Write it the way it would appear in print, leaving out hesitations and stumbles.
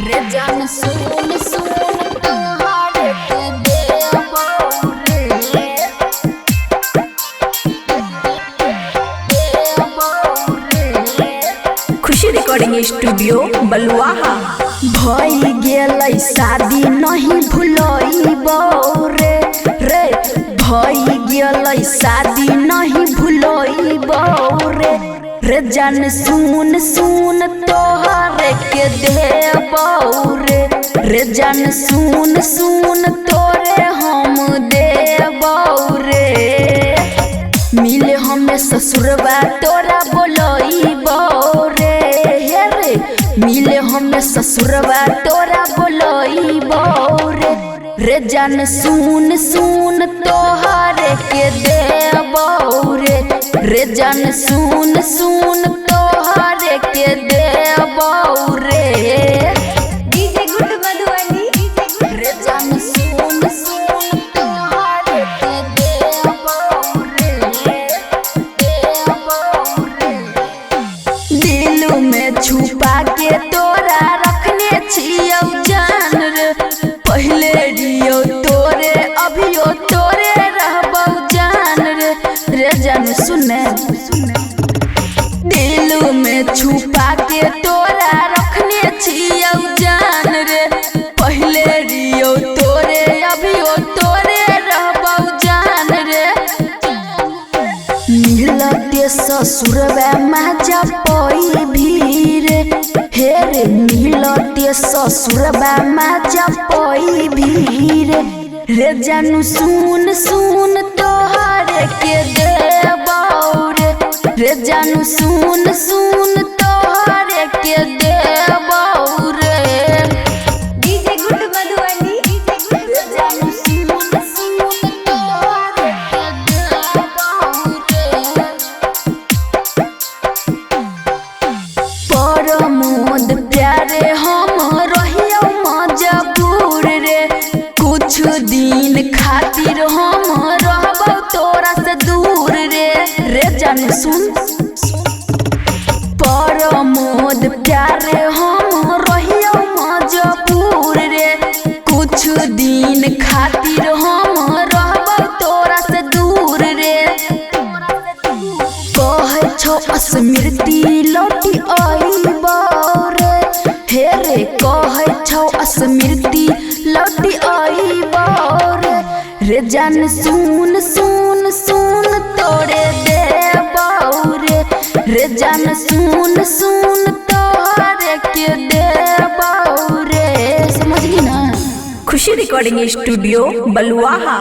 रे जान सुन सुन तुम्हारे के देबो रे खुशी रिकॉर्डिंग स्टूडियो बलुआहा। भई गेलै शादी नहीं भूलइबो रे रे भई गेलै शादी नहीं भूलइबो रे रे जान सुन सुन तोहरे के देबो रे रे जान सुन सुन तोरे हम देबो रे मिले हमें ससुरबा तोरा बोलइबो रे हे रे मिले हमें ससुरबा तोरा बोलइबो रे रे जान सुन सुन तोहरे के देबो रे रे जान सुन सुन तोहरे के देबो रे डीजे गुड मधुबनी। रे जान सुन सुन तोहरे के देबो रे दिल में छुपा के तोरा रखने छियौ जान रे पहले रियो तोरे अभियो तोरे रहबौ जान रे रे जान सुने दिल में छुपा के तोरा रखने छियौ जान रे पहले रियो तोरे अभियो तोरे रहबौ जान रे मिलते ससुरबा माजा पई भीरे हे रे मिलते ससुरबा माजा पई भीरे रे जानू सुन सुन तोहरे के देबो रे रे जानू सुन सुन तोहरे के देबो रे डीजे गुड मधुबनी। रे जानू सुन सुन तोहरे के देबो रे परमोद प्यारे हम रहियो मजबूर रे कुछ दिन खातिर हम रहबो तोरा से दूर रे रे जान सुन परमोद प्यारे हम रहियो मजबूर रे कुछ दिन खातिर हम रहबो तोरा से दूर रे कहे छो स्मृति लौटी आइबो रे हे रे कहे छो स्मृति लौटी आइबो रे रे जान सुन सुन सुन तोरे देबो रे रे जान सुन सुन तोहरे के देबो रे समझ गई ना। खुशी रिकॉर्डिंग स्टूडियो बलुआहा।